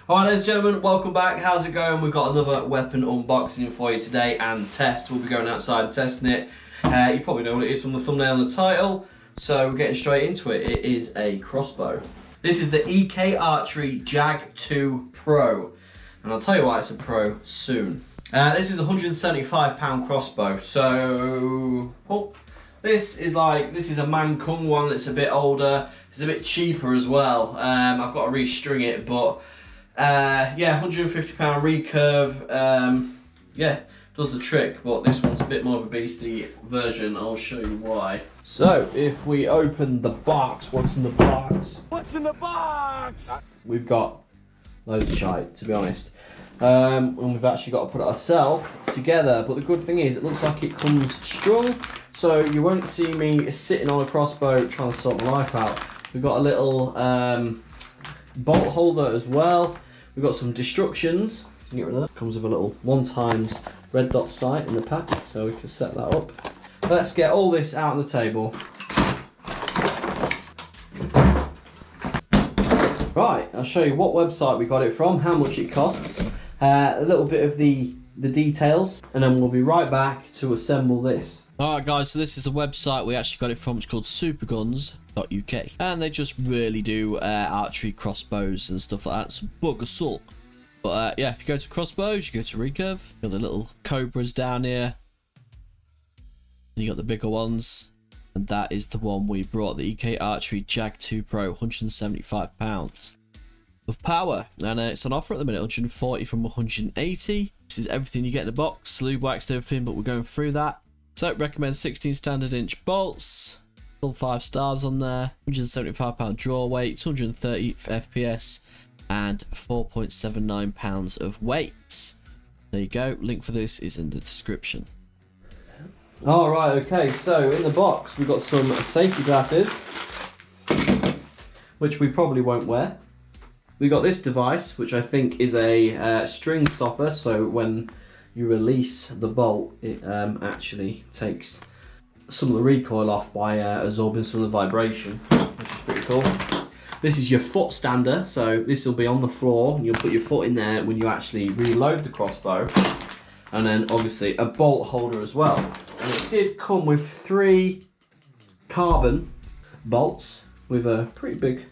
Alright ladies and gentlemen, welcome back. How's it going? We've got another weapon unboxing for you today and test. We'll be going outside and testing it. You probably know what it is from the thumbnail and the title, so we're getting straight into it. It is a crossbow. This is the EK Archery Jag 2 Pro, and I'll tell you why it's a Pro soon. This is a £175 crossbow, so this is a Man Kung one that's a bit older. It's a bit cheaper as well. I've got to restring it, but yeah, £150 recurve, yeah, does the trick, but this one's a bit more of a beastie version. I'll show you why. So, if we open the box, what's in the box? What's in the box? We've got loads of shite, to be honest. And we've actually got to put it ourselves together, but the good thing is it looks like it comes strung, so you won't see me sitting on a crossbow trying to sort my life out. We've got a little bolt holder as well. We've got some destructions. Get rid of that. Comes with a little 1x red dot sight in the packet, so we can set that up. Let's get all this out on the table. Right, I'll show you what website we got it from, how much it costs, a little bit of the details, and then we'll be right back to assemble this. Alright guys, so this is a website we actually got it from. It's called superguns.uk, and they just really do archery crossbows and stuff like that. It's bug assault. But yeah, if you go to crossbows, you go to recurve. Got the little cobras down here, and you got the bigger ones, and that is the one we brought, the EK Archery Jag 2 Pro, £175 of power, and it's on offer at the minute, 140 from 180. This is everything you get in the box, lube waxed, everything, but we're going through that. So recommend 16 standard inch bolts, all 5 stars on there, £175 draw weight, 230 FPS, and 4.79 pounds of weight. There you go, link for this is in the description. Alright, okay, so in the box we've got some safety glasses, which we probably won't wear. We got this device, which I think is a string stopper, so when you release the bolt, it actually takes some of the recoil off by absorbing some of the vibration, which is pretty cool. This is your foot stander, so this will be on the floor, and you'll put your foot in there when you actually reload the crossbow. And then obviously a bolt holder as well. And it did come with 3 carbon bolts with a pretty big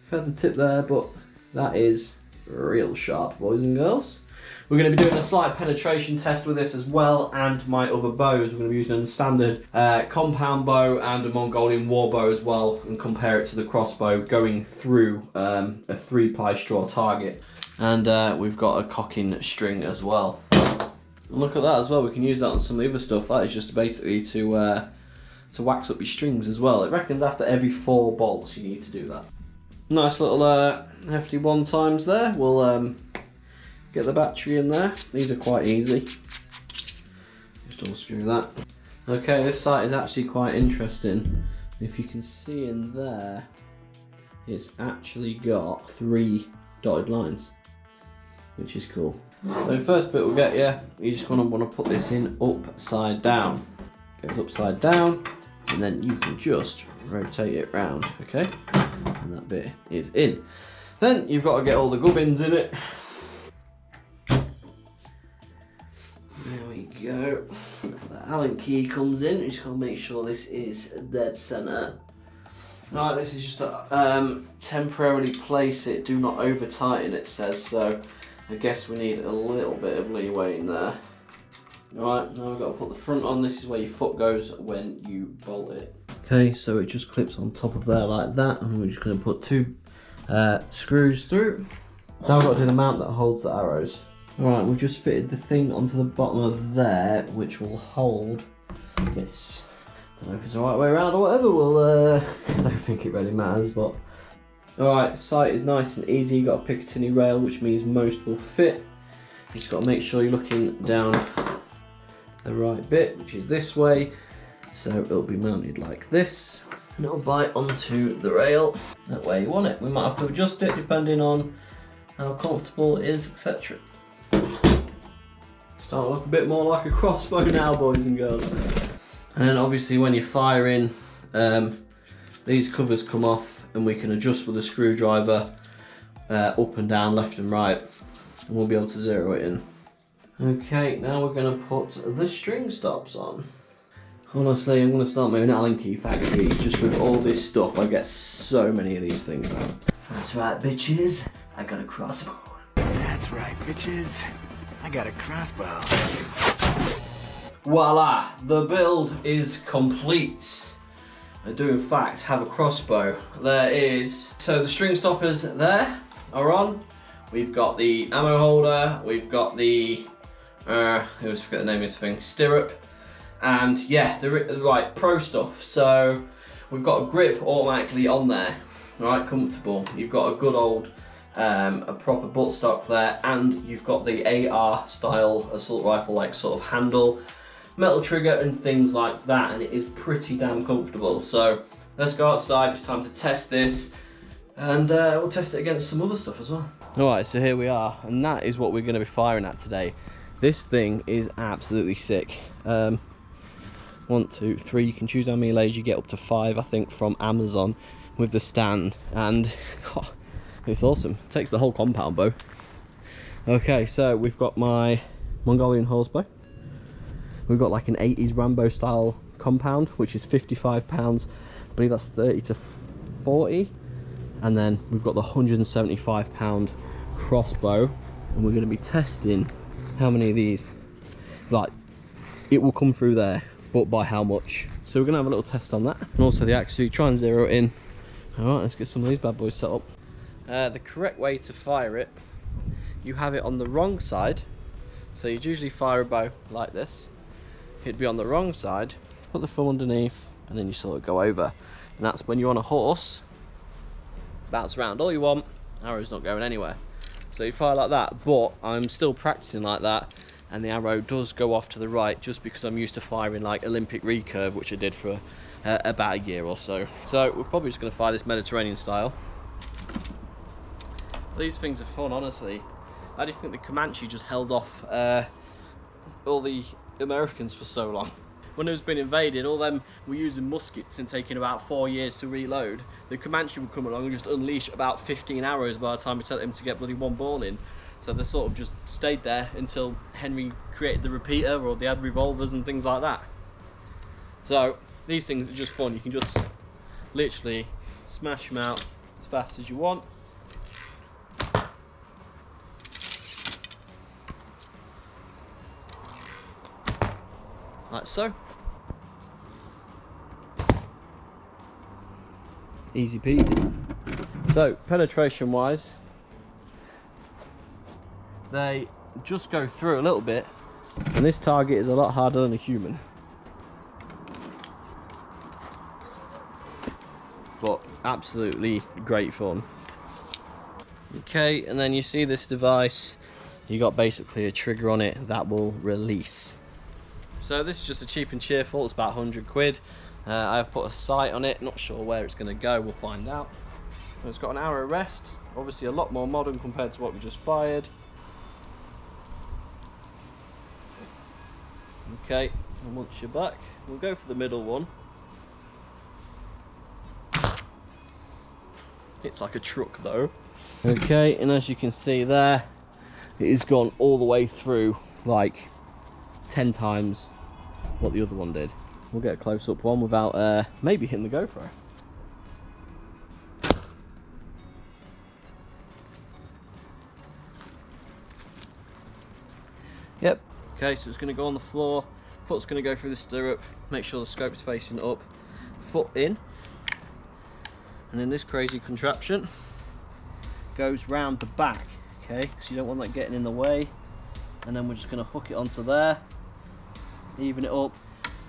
feather tip there, but that is real sharp, boys and girls. We're going to be doing a slight penetration test with this as well, and my other bows. We're going to be using a standard compound bow and a Mongolian war bow as well, and compare it to the crossbow going through a 3-ply straw target. And we've got a cocking string as well. And look at that as well, we can use that on some of the other stuff. That is just basically to wax up your strings as well. It reckons after every 4 bolts you need to do that. Nice little hefty 1x there. We'll get the battery in there. These are quite easy. Just unscrew that. Okay, this sight is actually quite interesting. If you can see in there, it's actually got 3 dotted lines, which is cool. So first bit we'll get you just want to put this in upside down. Goes upside down, and then you can just rotate it round, okay? And that bit is in. Then you've got to get all the gubbins in it. There we go. The Allen key comes in. You just got to make sure this is dead center. Right, this is just to temporarily place it. Do not over tighten, it says, so I guess we need a little bit of leeway in there. Alright, now we've got to put the front on. This is where your foot goes when you bolt it. Okay, so it just clips on top of there like that, and we're just going to put 2 screws through. Now we've got to do the mount that holds the arrows. Alright, we've just fitted the thing onto the bottom of there, which will hold this. Don't know if it's the right way around or whatever, I don't think it really matters, but... Alright, sight is nice and easy. You've got a Picatinny rail, which means most will fit. You just got to make sure you're looking down the right bit, which is this way. So it'll be mounted like this, and it'll bite onto the rail that way you want it. We might have to adjust it depending on how comfortable it is, etc. Starting to look a bit more like a crossbow now, boys and girls. And then obviously when you're firing, these covers come off, and we can adjust with a screwdriver up and down, left and right, and we'll be able to zero it in. Okay, now we're going to put the string stops on. Honestly, I'm going to start my own Allen key factory. Just with all this stuff, I get so many of these things now. That's right, bitches. I got a crossbow. That's right, bitches. I got a crossbow. Voila! The build is complete. I do in fact have a crossbow. There is... So the string stoppers there are on. We've got the ammo holder. We've got the... I always forget the name of this thing. Stirrup. And yeah, the right pro stuff. So we've got a grip automatically on there. Right, comfortable. You've got a good old, a proper buttstock there, and you've got the AR style assault rifle like sort of handle, metal trigger and things like that, and it is pretty damn comfortable. So let's go outside. It's time to test this, and we'll test it against some other stuff as well. All right, so here we are, and that is what we're going to be firing at today. This thing is absolutely sick. 1, 2, 3, you can choose how many layers. You get up to 5, I think, from Amazon with the stand, and oh, it's awesome. It takes the whole compound bow. Okay, so we've got my Mongolian horsebow. We've got like an 80s Rambo style compound, which is 55 pounds. I believe that's 30 to 40. And then we've got the 175 pound crossbow, and we're going to be testing how many of these, like, it will come through there, but by how much. So we're gonna have a little test on that, and also the axe, so you try and zero it in. All right, let's get some of these bad boys set up. The correct way to fire it, you have it on the wrong side. So you'd usually fire a bow like this. It'd be on the wrong side, put the thumb underneath, and then you sort of go over. And that's when you're on a horse, bounce around all you want, arrow's not going anywhere. So you fire like that, but I'm still practicing like that, and the arrow does go off to the right just because I'm used to firing like Olympic recurve, which I did for about a year or so. So we're probably just going to fire this Mediterranean style. These things are fun, honestly. I just think the Comanche just held off all the Americans for so long. When it was being invaded, all them were using muskets and taking about 4 years to reload. The Comanche would come along and just unleash about 15 arrows by the time it took them to get bloody one ball in. So they sort of just stayed there until Henry created the repeater, or they had revolvers and things like that. So these things are just fun. You can just literally smash them out as fast as you want. Like so. Easy peasy. So penetration wise, they just go through a little bit, and this target is a lot harder than a human. But absolutely great fun. Okay, and then you see this device, you got basically a trigger on it that will release. So this is just a cheap and cheerful, it's about 100 quid. I've put a sight on it, not sure where it's going to go, we'll find out. It's got an arrow rest, obviously a lot more modern compared to what we just fired. Okay, and once you're back, we'll go for the middle one. It's like a truck though. Okay, and as you can see there, it has gone all the way through, like 10 times what the other one did. We'll get a close-up one without maybe hitting the GoPro. Yep. Okay, so it's going to go on the floor, foot's going to go through the stirrup, make sure the scope's facing up, foot in, and then this crazy contraption goes round the back, okay, because you don't want that getting in the way, and then we're just going to hook it onto there, even it up,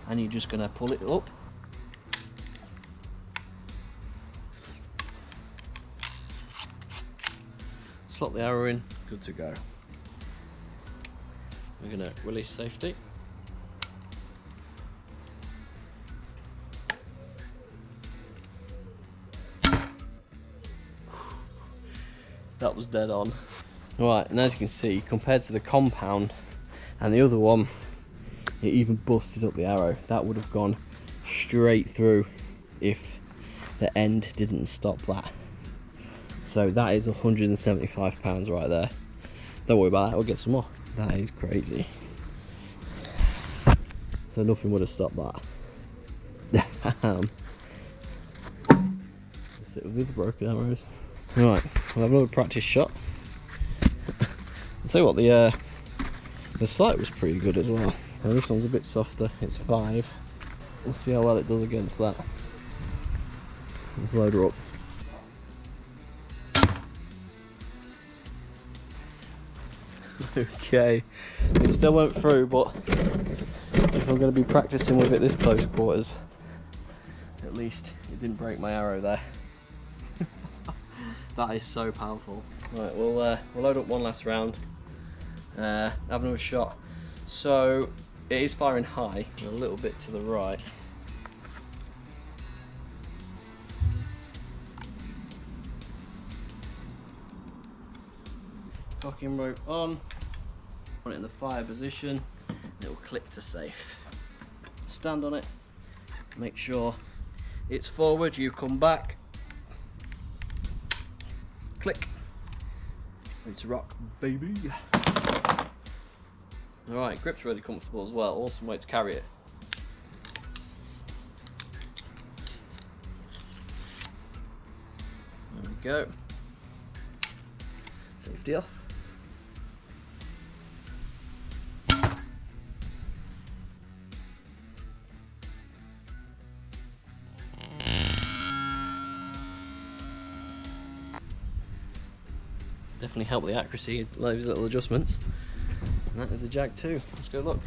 and you're just going to pull it up. Slot the arrow in, good to go. We're going to release safety. That was dead on. Right, and as you can see, compared to the compound and the other one, it even busted up the arrow. That would have gone straight through if the end didn't stop that. So that is £175 right there. Don't worry about that, we'll get some more. That is crazy. So nothing would have stopped that. Damn. Let's sit with the broken arrows. Right, we'll have another practice shot. I'll tell you what, the sight was pretty good as well. Now this one's a bit softer, it's 5. We'll see how well it does against that. Let's load her up. Okay, it still went through, but if I'm going to be practicing with it this close quarters, at least it didn't break my arrow there. That is so powerful. Right, we'll load up one last round, have another shot. So it is firing high, a little bit to the right. Cocking rope on, put it in the fire position, and it will click to safe. Stand on it, make sure it's forward, you come back, click, ready to rock, baby. Alright, grip's really comfortable as well, awesome way to carry it. There we go. Safety off. Definitely help the accuracy, those little adjustments. And that is the Jag 2. Let's go look.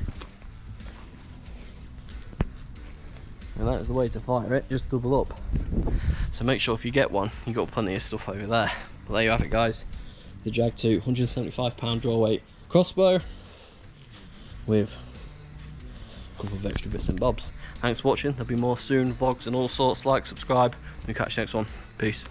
And that is the way to fire it, just double up. So make sure if you get one, you've got plenty of stuff over there. But there you have it, guys. The Jag 2, £175 draw weight crossbow with a couple of extra bits and bobs. Thanks for watching. There'll be more soon, vlogs and all sorts. Like, subscribe, and we'll catch you next one. Peace.